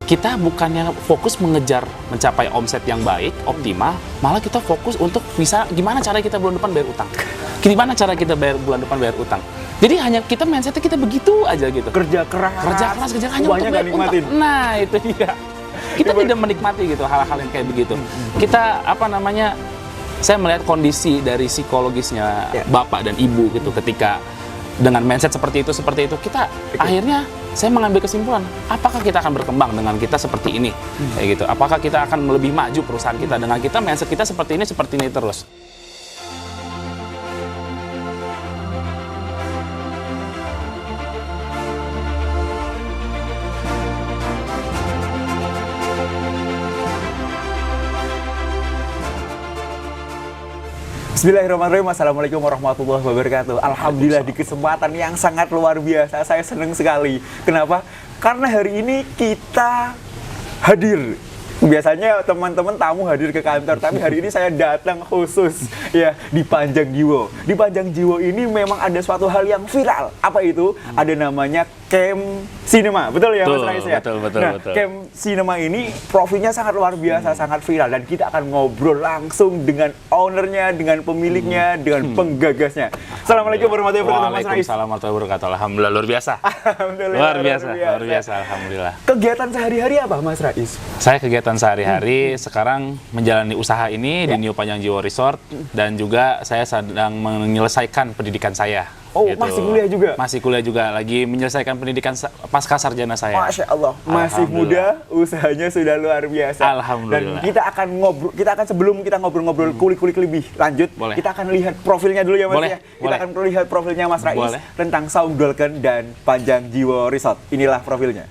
kita bukannya fokus mencapai omset yang baik, optimal, malah kita fokus untuk bisa gimana cara kita bulan depan bayar utang. Gimana cara kita bulan depan bayar utang. Jadi hanya kita mindsetnya kita begitu aja gitu. Kerja keras hanya untuk bayar utang. Nah, itu dia. Kita tidak menikmati gitu hal-hal yang kayak begitu. Kita saya melihat kondisi dari psikologisnya bapak dan ibu gitu ketika dengan mindset seperti itu kita akhirnya saya mengambil kesimpulan, apakah kita akan berkembang dengan kita seperti ini, kayak gitu. Apakah kita akan lebih maju perusahaan kita dengan kita mindset kita seperti ini terus. Bismillahirrahmanirrahim. Assalamualaikum warahmatullahi wabarakatuh. Alhamdulillah, di kesempatan yang sangat luar biasa, saya senang sekali. Kenapa? Karena hari ini kita hadir. Biasanya teman-teman tamu hadir ke kantor, tapi hari ini saya datang khusus ya di Panjang Jiwo. Di Panjang Jiwo ini memang ada suatu hal yang viral. Apa itu? Ada namanya Camp Cinema. Betul ya Mas Rais ya? Betul. Camp Cinema ini profilnya sangat luar biasa, sangat viral, dan kita akan ngobrol langsung dengan ownernya, dengan pemiliknya, dengan penggagasnya. Assalamualaikum warahmatullahi wabarakatuh Mas Rais. Waalaikumsalam warahmatullahi wabarakatuh. Alhamdulillah luar biasa. Alhamdulillah. Luar biasa, alhamdulillah. Kegiatan sehari-hari apa Mas Rais? Saya kegiatan sehari-hari sekarang menjalani usaha ini di New Panjang Jiwo Resort, dan juga saya sedang menyelesaikan pendidikan saya. Oh, gitu. Masih kuliah juga? Masih kuliah juga, lagi menyelesaikan pendidikan pasca sarjana saya. Masya Allah, masih muda, usahanya sudah luar biasa. Alhamdulillah. Dan kita akan sebelum kita ngobrol-ngobrol kulik-kulik lebih lanjut, kita akan lihat profilnya dulu ya Mas ya. Kita akan lihat profilnya Mas Rais tentang Saung-Dolken dan Panjang Jiwo Resort. Inilah profilnya.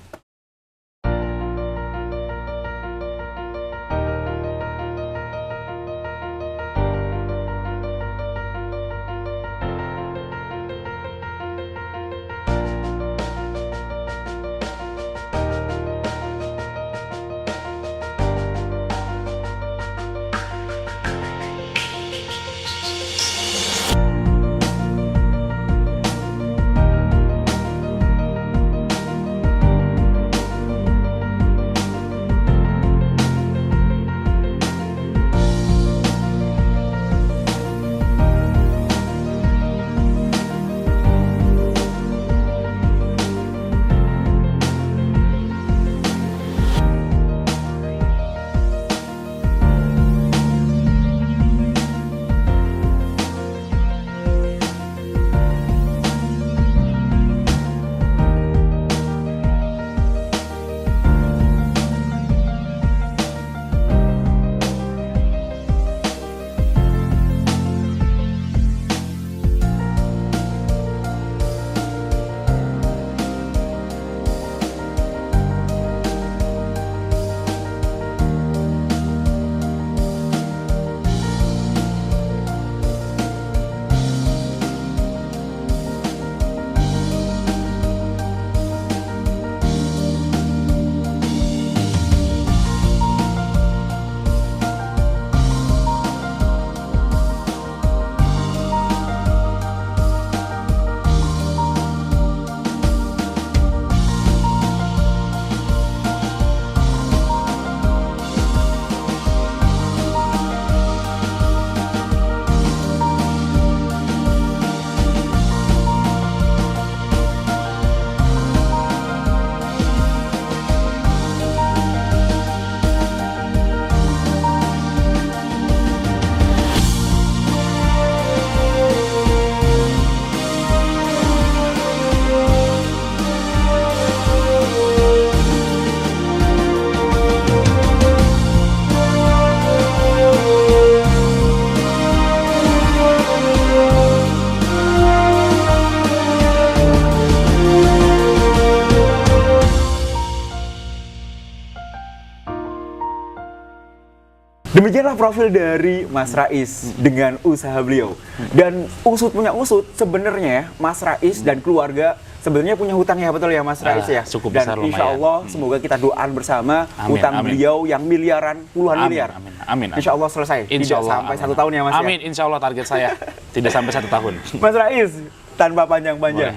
Demikianlah profil dari Mas Rais dengan usaha beliau. Dan usut punya usut, sebenarnya Mas Rais dan keluarga sebenarnya punya hutang ya, betul ya Mas Rais ya? Cukup dan besar, insya Allah semoga kita doakan bersama hutang beliau yang miliaran, puluhan miliar. Amin. Insya Allah selesai, tidak sampai 1 tahun ya Mas ya? Amin, insya Allah target saya tidak sampai 1 tahun. Mas Rais, tanpa panjang-panjang,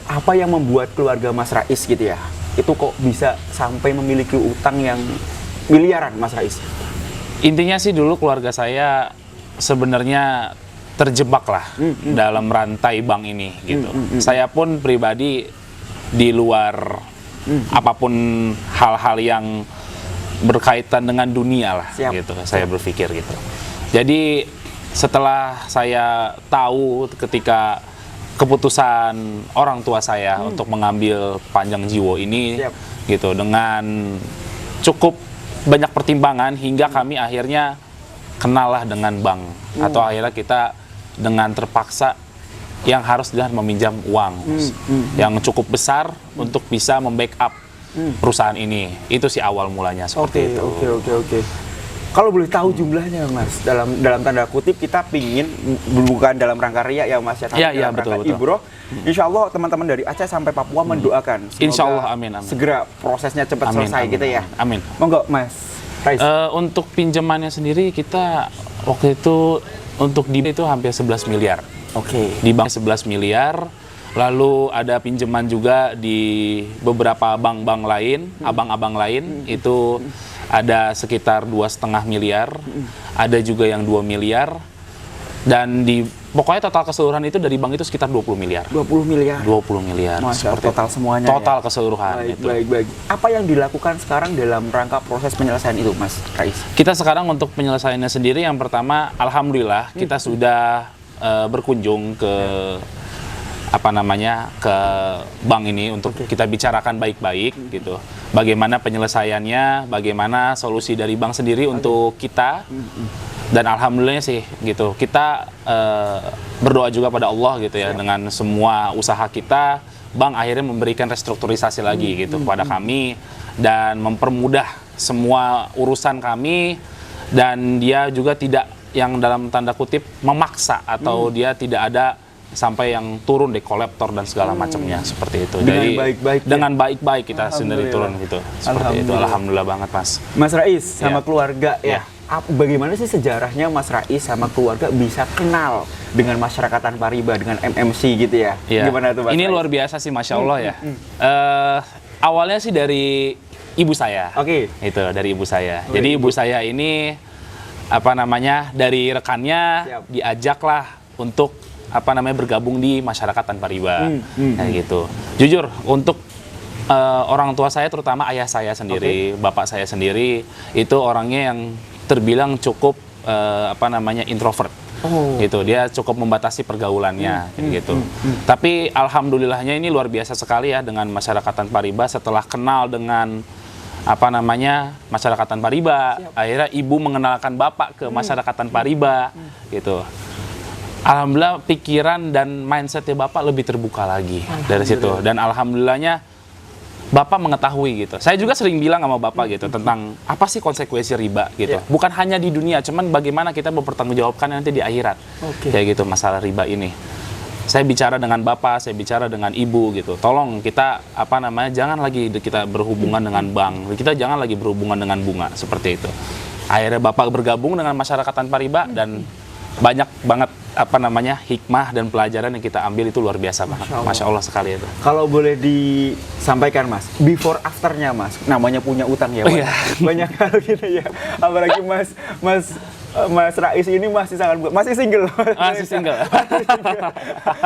apa yang membuat keluarga Mas Rais gitu ya itu kok bisa sampai memiliki utang yang miliaran, Mas Rais? Intinya sih dulu keluarga saya sebenarnya terjebak lah dalam rantai bank ini gitu. Saya pun pribadi di luar apapun hal-hal yang berkaitan dengan dunia lah. Siap. Gitu. Saya berpikir gitu. Jadi setelah saya tahu ketika keputusan orang tua saya untuk mengambil Panjang Jiwo ini, Siap. gitu, dengan cukup banyak pertimbangan hingga kami akhirnya kenal lah dengan bank, atau akhirnya kita dengan terpaksa yang harus dengan meminjam uang yang cukup besar untuk bisa membackup perusahaan ini. Itu sih awal mulanya seperti itu. Oke. Kalau boleh tahu jumlahnya, Mas, dalam tanda kutip kita pingin, bukan dalam rangka riya ya, Mas, ya, tapi Iya, dalam betul, rangka betul. ibroh. Insya Allah teman-teman dari Aceh sampai Papua mendoakan. Semoga Insya Allah, amin. segera prosesnya cepat Amin, selesai amin, gitu ya. amin. Monggo, Mas Rais. Untuk pinjamannya sendiri kita waktu itu untuk di itu hampir 11 miliar. Oke. Di bank 11 miliar, lalu ada pinjaman juga di beberapa bank-bank lain, abang-abang lain, itu ada sekitar 2,5 miliar, ada juga yang 2 miliar, dan pokoknya total keseluruhan itu dari bank itu sekitar 20 miliar. 20 miliar. 20 miliar. Masya Allah, total semuanya Total ya? keseluruhan itu. Baik. Apa yang dilakukan sekarang dalam rangka proses penyelesaian itu, Mas Rais? Kita sekarang untuk penyelesaiannya sendiri, yang pertama, alhamdulillah kita sudah berkunjung ke ke bank ini untuk kita bicarakan baik-baik gitu. Bagaimana penyelesaiannya, bagaimana solusi dari bank sendiri untuk kita. Dan alhamdulillah sih gitu. Kita berdoa juga pada Allah gitu ya, dengan semua usaha kita, bank akhirnya memberikan restrukturisasi lagi gitu kepada kami dan mempermudah semua urusan kami, dan dia juga tidak yang dalam tanda kutip memaksa atau dia tidak ada sampai yang turun dekolektor dan segala macamnya seperti itu. Dengan Jadi baik-baik dengan baik-baik kita sendiri turun gitu. Seperti itu. Alhamdulillah banget, Mas. Mas Rais sama Ya. keluarga ya. Ya. Bagaimana sih sejarahnya Mas Rais sama keluarga bisa kenal dengan masyarakat tanpa riba, dengan MMC gitu ya? Ya. Gimana tuh, Mas Ini Rais? luar biasa sih, Masya Allah ya. Awalnya sih dari ibu saya. Oke. Itu dari ibu saya. Jadi ibu saya ini dari rekannya Siap. diajaklah untuk bergabung di masyarakat tanpa riba. Kayak gitu. Jujur untuk orang tua saya, terutama ayah saya sendiri, bapak saya sendiri, itu orangnya yang terbilang cukup introvert. Gitu, dia cukup membatasi pergaulannya gitu. Tapi alhamdulillahnya ini luar biasa sekali ya dengan masyarakat tanpa riba. Setelah kenal dengan masyarakat tanpa riba, akhirnya ibu mengenalkan bapak ke masyarakat tanpa riba gitu. Alhamdulillah pikiran dan mindsetnya bapak lebih terbuka lagi dari situ, dan alhamdulillahnya bapak mengetahui gitu. Saya juga sering bilang sama bapak gitu tentang apa sih konsekuensi riba gitu. Bukan hanya di dunia, cuman bagaimana kita mempertanggungjawabkan nanti di akhirat. Kayak gitu masalah riba ini. Saya bicara dengan bapak, saya bicara dengan ibu gitu. Tolong kita jangan lagi kita berhubungan dengan bank. Kita jangan lagi berhubungan dengan bunga seperti itu. Akhirnya bapak bergabung dengan masyarakat tanpa riba, dan banyak banget hikmah dan pelajaran yang kita ambil, itu luar biasa banget. Masya Allah sekali itu. Kalau boleh disampaikan, Mas, before afternya, Mas, namanya punya utang ya, Mas. Banyak hal gitu ya. Apalagi Mas Rais ini masih single. Masih single.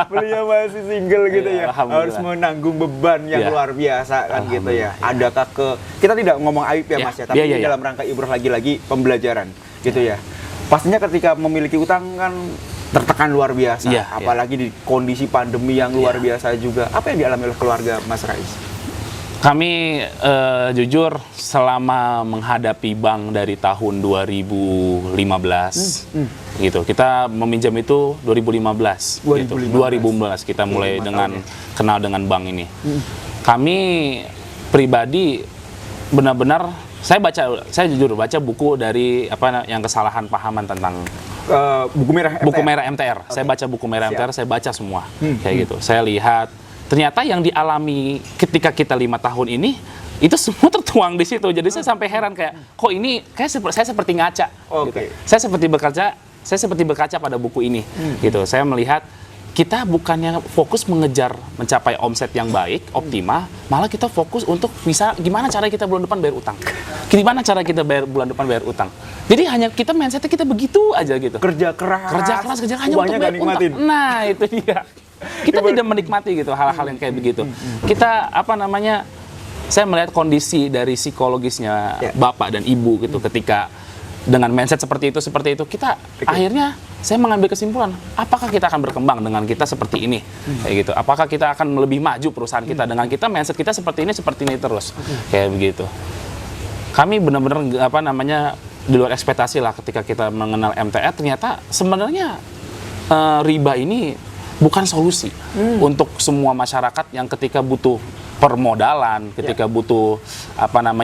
Beliau masih single gitu ya. Harus menanggung beban yang luar biasa kan gitu ya. Adakah kita tidak ngomong aib ya, Mas ya, tapi ini dalam rangka ibrah lagi-lagi pembelajaran gitu ya. Pastinya ketika memiliki utang kan tertekan luar biasa, apalagi di kondisi pandemi yang luar biasa juga. Apa yang dialami oleh keluarga Mas Rais? Kami jujur selama menghadapi bank dari tahun 2015 gitu. Kita meminjam itu 2015 gitu. 2015 kita mulai dengan kenal dengan bank ini. Kami pribadi benar-benar saya jujur baca buku dari yang kesalahan pahaman tentang buku merah MTR. Saya baca buku merah MTR, saya baca semua kayak gitu. Saya lihat ternyata yang dialami ketika kita 5 tahun ini itu semua tertuang di situ. Jadi saya sampai heran kayak kok ini saya seperti ngaca. Gitu. Saya seperti berkaca pada buku ini gitu. Saya melihat kita bukannya fokus mencapai omset yang baik, optimal, malah kita fokus untuk bisa gimana cara kita bulan depan bayar utang. Gimana cara kita bulan depan bayar utang. Jadi hanya kita mindsetnya kita begitu aja gitu. Kerja keras hanya untuk bayar utang. Nah, itu dia. Kita tidak menikmati gitu hal-hal yang kayak begitu. Kita saya melihat kondisi dari psikologisnya bapak dan ibu gitu ketika dengan mindset seperti itu kita akhirnya saya mengambil kesimpulan apakah kita akan berkembang dengan kita seperti ini kayak gitu, apakah kita akan lebih maju perusahaan kita dengan kita mindset kita seperti ini terus kayak begitu. Kami benar-benar di luar ekspektasi lah ketika kita mengenal MTR. Ternyata sebenarnya riba ini bukan solusi untuk semua masyarakat yang ketika butuh permodalan, ketika butuh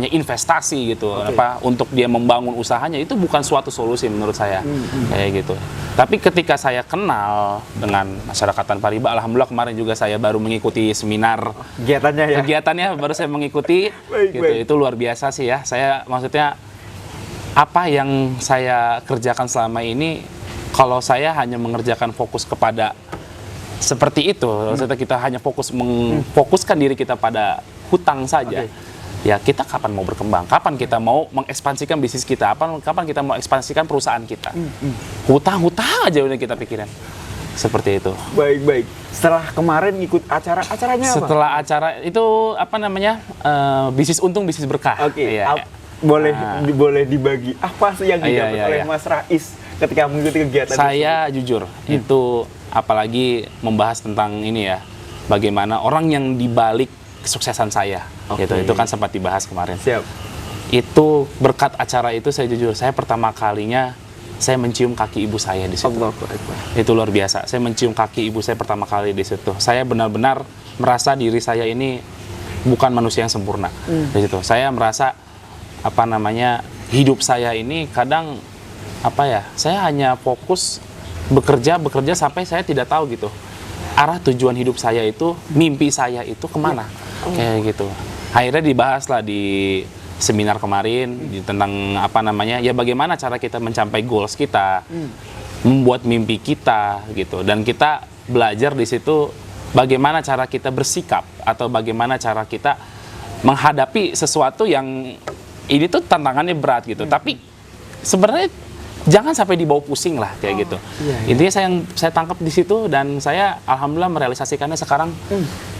investasi gitu, untuk dia membangun usahanya, itu bukan suatu solusi menurut saya kayak gitu. Tapi ketika saya kenal dengan masyarakat tanpa riba, alhamdulillah kemarin juga saya baru mengikuti seminar kegiatannya baru saya mengikuti gitu. Itu luar biasa sih ya. Saya maksudnya apa yang saya kerjakan selama ini, kalau saya hanya mengerjakan fokus kepada seperti itu, maksudnya kita hanya memfokuskan diri kita pada hutang saja. Ya kita kapan mau berkembang? Kapan kita mau mengekspansikan bisnis kita? Kapan kita mau ekspansikan perusahaan kita? Hutang aja udah kita pikirin. Seperti itu. Baik. Setelah kemarin ikut acaranya apa? Setelah acara itu bisnis untung, bisnis berkah. Boleh dibagi apa sih yang didapat oleh Mas Rais ketika mengikuti kegiatan saya jujur itu apalagi membahas tentang ini ya, bagaimana orang yang dibalik kesuksesan saya gitu. Itu kan sempat dibahas kemarin. Siap. Itu berkat acara itu saya jujur, saya pertama kalinya saya mencium kaki ibu saya di situ. Itu luar biasa. Saya mencium kaki ibu saya pertama kali di situ. Saya benar-benar merasa diri saya ini bukan manusia yang sempurna. Di situ saya merasa hidup saya ini kadang saya hanya fokus bekerja sampai saya tidak tahu gitu arah tujuan hidup saya itu, mimpi saya itu kemana kayak gitu. Akhirnya dibahas lah di seminar kemarin tentang bagaimana cara kita mencapai goals kita, membuat mimpi kita gitu. Dan kita belajar di situ bagaimana cara kita bersikap atau bagaimana cara kita menghadapi sesuatu yang ini tuh tantangannya berat gitu. Tapi sebenarnya jangan sampai dibawa pusing lah kayak gitu. Intinya saya tangkap di situ dan saya alhamdulillah merealisasikannya sekarang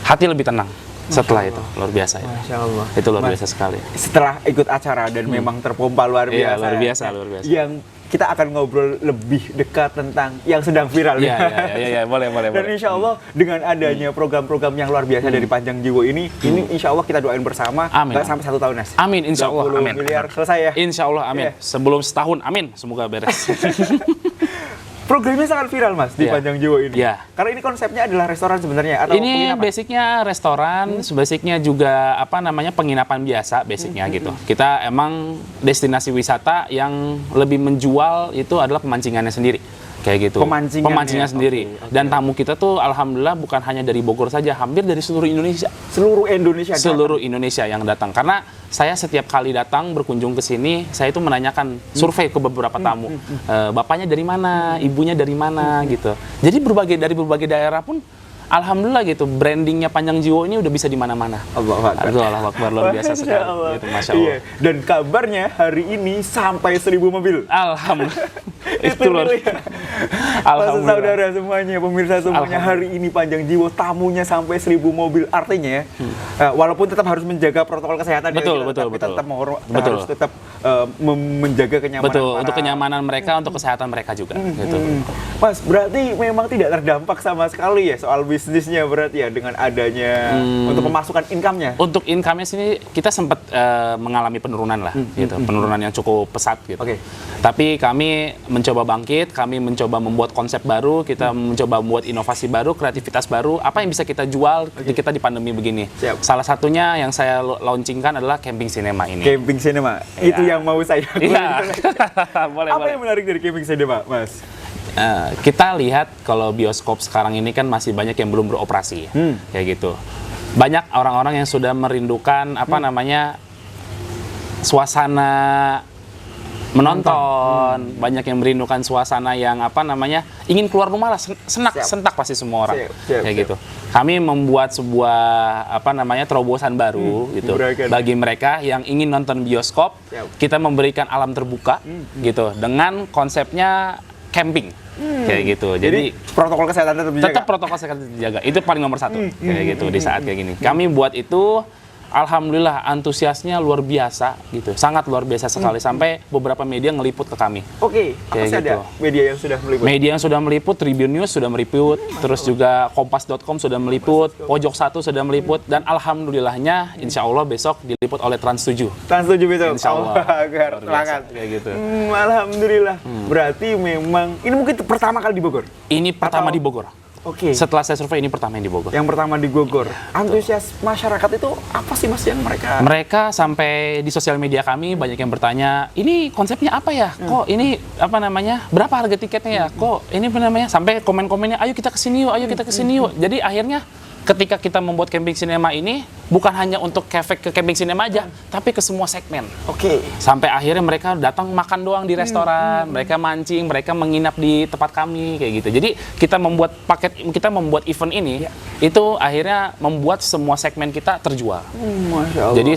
hati lebih tenang setelah itu. Luar biasa itu. Masya Allah. Itu luar biasa sekali. Setelah ikut acara dan memang terpompa luar biasa. Iya, luar biasa. Yang kita akan ngobrol lebih dekat tentang yang sedang viral. Iya, boleh. Dan insya Allah dengan adanya program-program yang luar biasa dari Panjang Jiwo ini insya Allah kita doain bersama. Amin. Nggak sampai 1 tahun, Nas. Amin, insya Allah. 20 miliar selesai ya. Insya Allah, amin. Sebelum setahun, amin. Semoga beres. Programnya sangat viral, Mas, di Panjang Jiwo ini. Karena ini konsepnya adalah restoran sebenarnya atau ini penginapan? Basicnya restoran, basicnya juga penginapan biasa basicnya gitu. Kita emang destinasi wisata yang lebih menjual itu adalah pemancingannya sendiri. Kayak gitu. Pemancingan sendiri. Dan tamu kita tuh alhamdulillah bukan hanya dari Bogor saja, hampir dari seluruh Indonesia. Seluruh Indonesia yang datang. Karena saya setiap kali datang berkunjung ke sini, saya itu menanyakan survei ke beberapa tamu. Bapaknya dari mana, ibunya dari mana gitu. Jadi dari berbagai daerah pun alhamdulillah gitu, brandingnya Panjang Jiwo ini udah bisa di mana-mana. Allahu Akbar, luar biasa sekali. Gitu, Masya Allah. Iya. Dan kabarnya hari ini sampai 1000 mobil. Alhamdulillah. Itu luar biasa. Saudara semuanya, pemirsa semuanya, hari ini Panjang Jiwo tamunya sampai 1000 mobil. Artinya walaupun tetap harus menjaga protokol kesehatan, betul. Harus tetap menjaga kenyamanan. Betul, untuk kenyamanan mereka, untuk kesehatan mereka juga. Gitu. Mas, berarti memang tidak terdampak sama sekali ya soal bisnisnya berarti ya dengan adanya untuk pemasukan income-nya? Untuk income-nya sini kita sempat mengalami penurunan lah, gitu. Penurunan yang cukup pesat gitu. Tapi kami mencoba bangkit, kami mencoba membuat konsep baru, kita mencoba membuat inovasi baru, kreativitas baru, apa yang bisa kita jual ketika kita di pandemi begini. Salah satunya yang saya launchingkan adalah camping cinema ini. Camping cinema, itu yang mau saya. Boleh. Apa yang menarik dari camping cinema, Mas? Kita lihat kalau bioskop sekarang ini kan masih banyak yang belum beroperasi, kayak gitu. Banyak orang-orang yang sudah merindukan suasana menonton, banyak yang merindukan suasana yang apa namanya, ingin keluar rumah lah, sentak pasti semua orang. Kayak gitu. Kami membuat sebuah apa namanya terobosan baru gitu bagi mereka yang ingin nonton bioskop. Kita memberikan alam terbuka gitu dengan konsepnya camping. Kayak gitu. Jadi protokol kesehatan tetap protokol kesehatan dijaga. Itu paling nomor satu. Kayak gitu di saat kayak gini. Kami buat itu, alhamdulillah antusiasnya luar biasa gitu. Sangat luar biasa sekali sampai beberapa media ngeliput ke kami. Oke, apa sih ada media yang sudah meliput? Media yang sudah meliput, Tribun News sudah meliput, terus juga Kompas.com sudah meliput, Pojok 1 sudah meliput, dan alhamdulillahnya insya Allah besok diliput oleh Trans 7. Trans 7 besok? Insya Allah. Semangat. Kayak gitu. Alhamdulillah. Berarti memang, ini mungkin pertama kali di Bogor? Ini pertama di Bogor. Oke. Setelah saya survei ini pertama yang di Bogor. Yang pertama di Bogor. Antusias masyarakat itu apa sih Mas yang mereka? Mereka sampai di sosial media kami banyak yang bertanya, ini konsepnya apa ya? Kok ini apa namanya? Berapa harga tiketnya ya? Kok ini apa namanya? Sampai komen-komennya, ayo kita kesini yuk, ayo kita kesini yuk. Jadi akhirnya ketika kita membuat camping cinema ini bukan hanya untuk efek ke camping cinema aja, tapi ke semua segmen. Oke. Sampai akhirnya mereka datang makan doang di restoran, mereka mancing, mereka menginap di tempat kami kayak gitu. Jadi kita membuat membuat event ini itu akhirnya membuat semua segmen kita terjual. Masya Allah. Jadi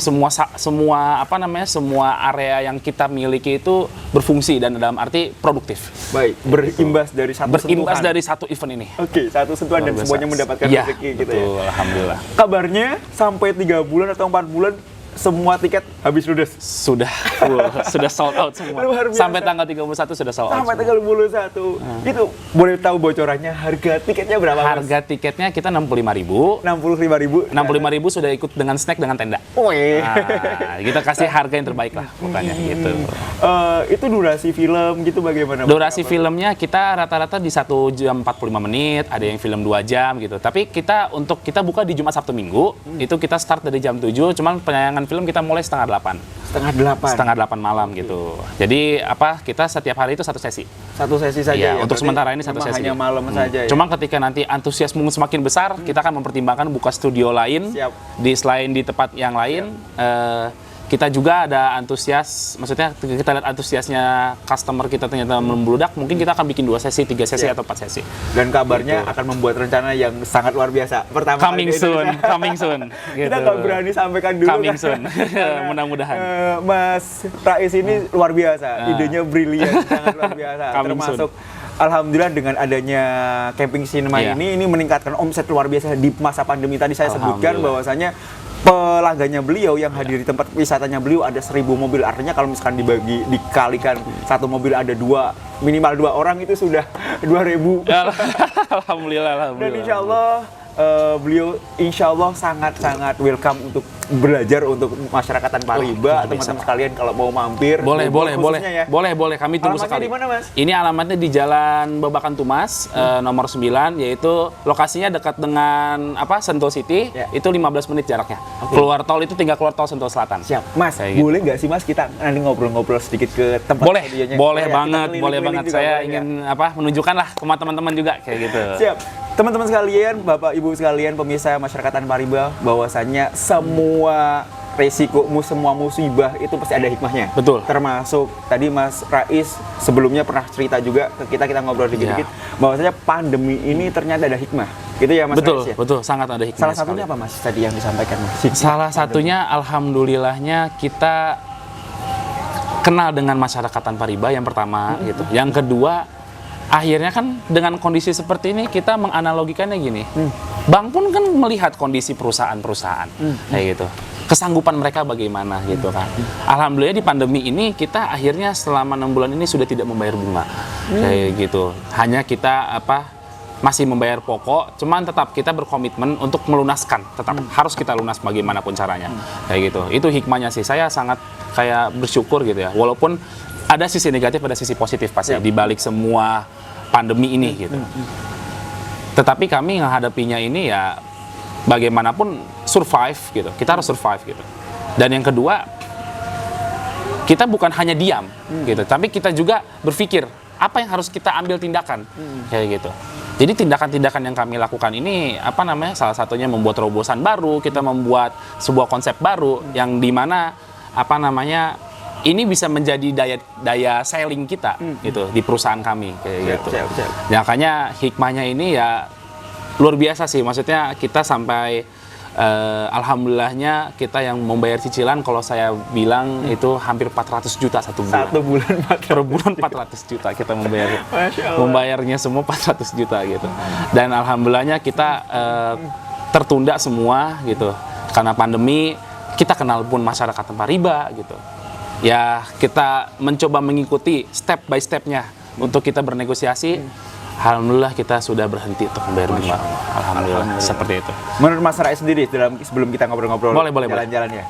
semua area yang kita miliki itu berfungsi dan dalam arti produktif. Baik, berimbas dari satu Berimbas sentuhan. dari satu event ini. Oke, satu sentuhan dan semuanya mendapatkan rezeki gitu ya. Betul, alhamdulillah. Kabarnya sampai 3 bulan atau 4 bulan semua tiket habis ludes. Sudah full, sudah sold out semua. Sampai tanggal 31 sudah sold out. Sampai tanggal 31. Itu boleh tahu bocorannya harga tiketnya berapa, Mas? Harga tiketnya kita 65.000. 65.000. 65.000 sudah ikut dengan snack dengan tenda. Wih. Nah, kita kasih harga yang terbaik lah pokoknya gitu. Itu durasi film gitu bagaimana? Durasi filmnya kita rata-rata di 1 jam 45 menit, ada yang film 2 jam gitu. Tapi kita kita buka di Jumat, Sabtu, Minggu, itu kita start dari jam 7, cuman penayangan film kita mulai setengah 8. Setengah 8 malam gitu. Jadi kita setiap hari itu satu sesi. Satu sesi saja ya? Untuk sementara ini satu sesi. Hanya malam saja ya? Cuma ketika nanti antusiasme semakin besar, kita akan mempertimbangkan buka studio lain. Selain di tempat yang lain. Kita juga ada antusias, maksudnya kita lihat antusiasnya customer kita ternyata membludak, mungkin kita akan bikin 2 sesi, 3 sesi atau 4 sesi. Dan kabarnya akan membuat rencana yang sangat luar biasa. Pertama coming soon. Gitu. Kita nggak berani sampaikan dulu. Coming soon. Mudah-mudahan. Mas Rais ini luar biasa, idenya brilian, sangat luar biasa. Termasuk alhamdulillah dengan adanya camping cinema ini meningkatkan omset luar biasa di masa pandemi tadi saya sebutkan bahwasanya pelanggannya beliau yang hadir di tempat wisatanya beliau ada 1.000 mobil. Artinya kalau misalkan dikalikan satu mobil ada minimal 2 orang itu sudah 2.000. Alhamdulillah. Dan insya Allah beliau insya Allah sangat-sangat welcome untuk belajar untuk masyarakat Tanpa Riba. Teman-teman sekalian kalau mau mampir boleh kami tunggu sekali. Di mana, Mas? Ini alamatnya di Jalan Babakan Tumas nomor 9, yaitu lokasinya dekat dengan Sentul City. Itu 15 menit jaraknya. Keluar tol itu tinggal keluar tol Sentul Selatan. Siap, Mas. Boleh nggak sih Mas kita nanti ngobrol-ngobrol sedikit ke tempat studionya? Boleh banget. Saya ingin menunjukkan lah ke teman-teman juga kayak gitu. Siap. Teman-teman sekalian, Bapak Ibu sekalian, pemirsa masyarakat Tanpa Riba, bahwasannya semua resiko, semua musibah itu pasti ada hikmahnya. Betul. Termasuk tadi Mas Rais sebelumnya pernah cerita juga ke kita ngobrol dikit-dikit bahwasanya pandemi ini ternyata ada hikmah. Gitu ya Mas Rais ya? Betul, sangat ada hikmah. Salah satunya apa Mas tadi yang disampaikan Mas? Salah satunya alhamdulillahnya kita kenal dengan masyarakat Tanpa Riba yang pertama gitu. Yang kedua, akhirnya kan dengan kondisi seperti ini kita menganalogikannya gini. Bank pun kan melihat kondisi perusahaan-perusahaan kayak gitu. Kesanggupan mereka bagaimana gitu kan. Alhamdulillah di pandemi ini kita akhirnya selama 6 bulan ini sudah tidak membayar bunga. Kayak gitu. Hanya kita masih membayar pokok, cuman tetap kita berkomitmen untuk melunaskan, tetap harus kita lunas bagaimanapun caranya. Kayak gitu. Itu hikmahnya sih. Saya sangat kayak bersyukur gitu ya. Walaupun ada sisi negatif, ada sisi positif pasti di balik semua pandemi ini gitu. Tetapi kami menghadapinya ini ya bagaimanapun survive gitu. Kita harus survive gitu. Dan yang kedua, kita bukan hanya diam gitu, tapi kita juga berpikir apa yang harus kita ambil tindakan kayak gitu. Jadi tindakan-tindakan yang kami lakukan ini salah satunya membuat terobosan baru, kita membuat sebuah konsep baru yang dimana ini bisa menjadi daya selling kita gitu di perusahaan kami kayak gitu. Ya, makanya hikmahnya ini ya luar biasa sih, maksudnya kita sampai alhamdulillahnya kita yang membayar cicilan, kalau saya bilang itu hampir 400 juta satu bulan. Satu bulan per bulan 400 juta kita membayarnya semua 400 juta gitu. Dan alhamdulillahnya kita tertunda semua gitu karena pandemi. Kita kenal pun masyarakat tanpa riba gitu. Ya kita mencoba mengikuti step by stepnya untuk kita bernegosiasi. Alhamdulillah kita sudah berhenti untuk membayar bunga. Alhamdulillah seperti itu. Menurut Mas Rais sendiri, sebelum kita ngobrol-ngobrol jalan-jalan ya,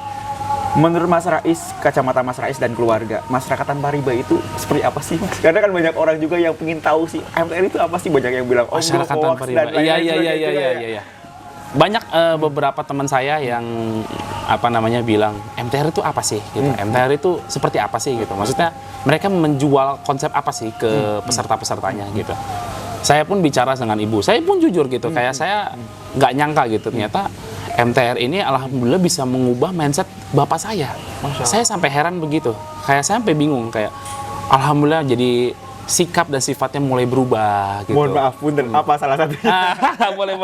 menurut Mas Rais, kacamata Mas Rais dan keluarga, masyarakat tanpa riba itu seperti apa sih, Mas? Karena kan banyak orang juga yang pengen tahu sih MTR itu apa sih, banyak yang bilang masyarakat tanpa riba. Iya. Banyak beberapa teman saya yang bilang MTR itu apa sih gitu. MTR itu seperti apa sih gitu. Maksudnya mereka menjual konsep apa sih ke peserta-pesertanya gitu. Saya pun bicara dengan ibu, saya pun jujur gitu, kayak saya nggak nyangka gitu ternyata MTR ini alhamdulillah bisa mengubah mindset bapak saya. Saya sampai heran begitu, kayak saya sampai bingung, kayak alhamdulillah jadi sikap dan sifatnya mulai berubah gitu. Mohon maaf, punten, apa salah satunya? Boleh.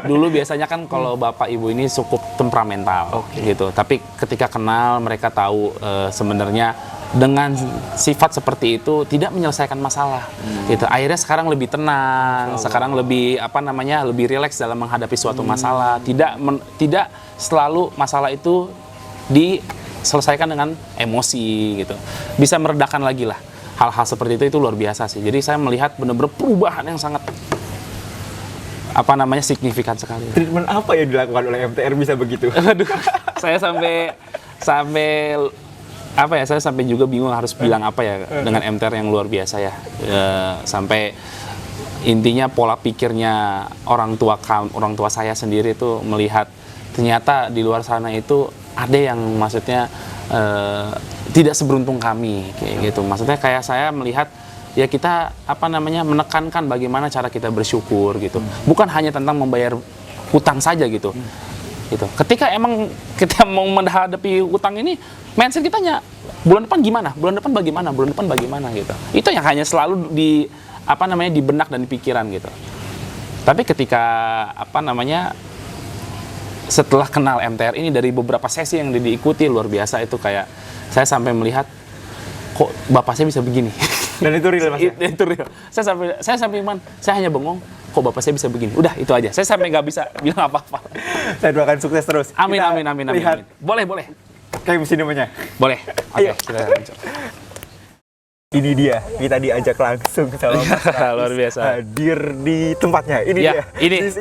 Dulu biasanya kan kalau bapak ibu ini cukup temperamental gitu. Tapi ketika kenal mereka tahu sebenarnya dengan sifat seperti itu tidak menyelesaikan masalah gitu. Akhirnya sekarang lebih tenang, sekarang lebih lebih rileks dalam menghadapi suatu masalah. Tidak selalu masalah itu diselesaikan dengan emosi gitu. Bisa meredakan lagi lah. Hal-hal seperti itu luar biasa sih. Jadi saya melihat benar-benar perubahan yang sangat signifikan sekali. Treatment apa yang dilakukan oleh MTR bisa begitu? Aduh, saya sampai saya sampai juga bingung harus bilang apa ya dengan MTR yang luar biasa ya. Sampai intinya pola pikirnya orang tua saya sendiri itu melihat ternyata di luar sana itu ada yang maksudnya tidak seberuntung kami kayak gitu. Maksudnya kayak saya melihat ya kita menekankan bagaimana cara kita bersyukur gitu. Bukan hanya tentang membayar hutang saja gitu. Gitu. Ketika emang kita mau menghadapi hutang ini, mindset kita bulan depan gimana? Bulan depan bagaimana gitu. Itu yang hanya selalu di benak dan di pikiran gitu. Tapi ketika setelah kenal MTR ini dari beberapa sesi yang diikuti luar biasa itu kayak saya sampai melihat kok bapak saya bisa begini. Dan itu real Mas. Itu real. Saya sampai saya hanya bengong kok bapak saya bisa begini. Udah itu aja. Saya sampai nggak bisa bilang apa-apa. Saya doakan sukses terus. Amin. Boleh. Kayak sinemanya. Boleh. Oke, kita lanjut. Ini dia, kita diajak langsung sama Mas Rais luar biasa hadir di tempatnya. Ini dia. Ini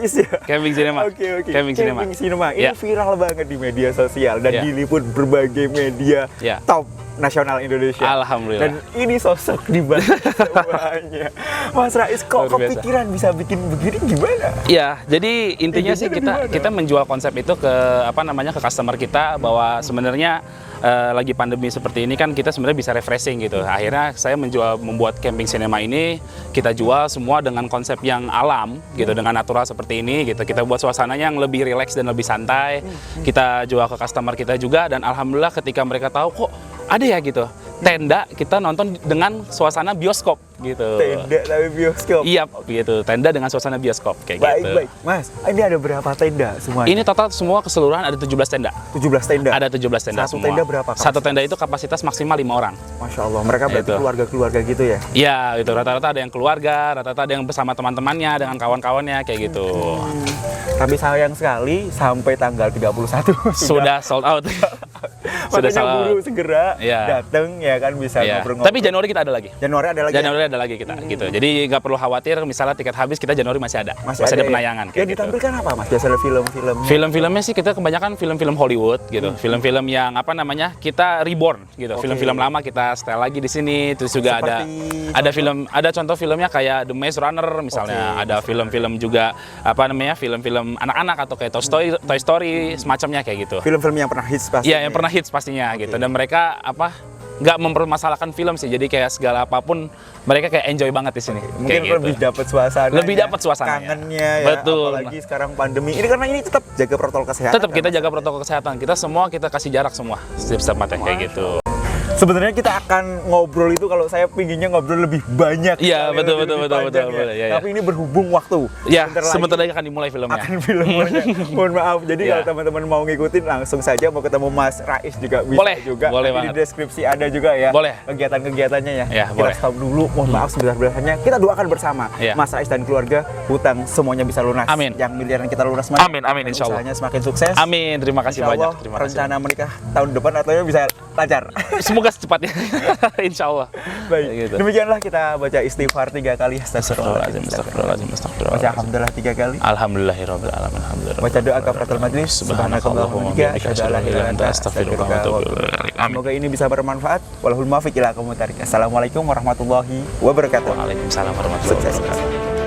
Camping Cinema. Oke. Camping Cinema. Ini viral banget di media sosial dan diliput berbagai media top nasional Indonesia. Alhamdulillah. Dan ini sosok di balik semuanya. Mas Rais kok kepikiran bisa bikin begini gimana? Ya, jadi intinya sih kita menjual konsep itu ke ke customer kita bahwa sebenarnya lagi pandemi seperti ini kan kita sebenarnya bisa refreshing gitu. Akhirnya saya membuat Camping Cinema ini kita jual semua dengan konsep yang alam gitu, dengan natural seperti ini gitu. Kita buat suasananya yang lebih rileks dan lebih santai. Kita jual ke customer kita juga dan alhamdulillah ketika mereka tahu kok ada ya gitu tenda, kita nonton dengan suasana bioskop gitu. Tenda tapi bioskop. Iya gitu, tenda dengan suasana bioskop kayak gitu. Baik. Mas, ini ada berapa tenda semuanya? Ini total semua keseluruhan ada 17 tenda. 17 tenda? Ada 17 tenda Satu semua. Tenda berapa? Satu tenda itu kapasitas maksimal 5 orang. Masya Allah, mereka berarti keluarga-keluarga gitu ya? Iya, gitu. Rata-rata ada yang keluarga, rata-rata ada yang bersama teman-temannya, dengan kawan-kawannya kayak gitu. Tapi sayang sekali sampai tanggal 31 sudah sold out. Sudah buru segera datang ya kan bisa ngobrol-ngobrol. Tapi Januari kita ada lagi. Januari ada lagi kita gitu. Jadi nggak perlu khawatir misalnya tiket habis, kita Januari masih ada. Masih ada penayangan. Yang ditampilkan apa Mas? Biasanya film-filmnya? Film-filmnya sih kita kebanyakan film-film Hollywood gitu. Film-film yang kita reborn gitu. Film-film lama kita setel lagi di sini. Terus juga ada contoh filmnya kayak The Maze Runner misalnya. Ada film-film juga film-film anak-anak atau kayak Toy Story semacamnya kayak gitu. Film-film yang pernah hits pastinya. Iya, yang pernah hits pastinya gitu. Dan mereka nggak mempermasalahkan film sih. Jadi kayak segala apapun mereka kayak enjoy banget di sini. Mungkin lebih dapat suasana. Lebih dapat suasananya. Kangennya ya. Betul. Apalagi sekarang pandemi. Ini karena ini tetap jaga protokol kesehatan. Tetap kita jaga protokol kesehatan. Kita kasih jarak semua setiap tempatnya kayak gitu. Sebenarnya kita akan ngobrol itu kalau saya pinginnya ngobrol lebih banyak. Iya, betul, lebih betul, betul, panjang betul, ya. ya. Tapi ini berhubung waktu. Ya, sebentar lagi akan dimulai filmnya. Akan filmnya. Mohon maaf. Jadi kalau teman-teman mau ngikutin langsung saja, mau ketemu Mas Rais juga bisa boleh, juga. Boleh Nanti banget. di deskripsi ada juga ya. Boleh. Kegiatan-kegiatannya ya. Ya, kita boleh. stop dulu. Mohon maaf sebesar-besarnya. Kita doakan bersama. Ya. Mas Rais dan keluarga hutang semuanya bisa lunas. Amin. Yang miliaran kita lunas Mas. Amin, amin, insya Allah. Usahanya semakin sukses. Amin, terima kasih Insya banyak. Allah, Terima kasih. rencana menikah tahun depan atau bisa lancar. Semoga secepatnya. Insya Allah. Baik, Gitu. demikianlah kita baca istighfar 3 kali. Astagfirullahaladzim, astagfirullahaladzim, Baca astagfirullahaladzim. alhamdulillah 3 kali. Alhamdulillahirabbil alamin. Alhamdulillah. Baca doa kafaratul majlis. Subhanakallahumma wa bihamdika asyhadu an la ilaha illa anta astaghfiruka wa atubu ilaik. Amin. Semoga ini bisa bermanfaat. Walahul muwaffiq ila aqwamit thariq. Assalamualaikum warahmatullahi wabarakatuh. Waalaikumsalam warahmatullahi Sukses. wabarakatuh.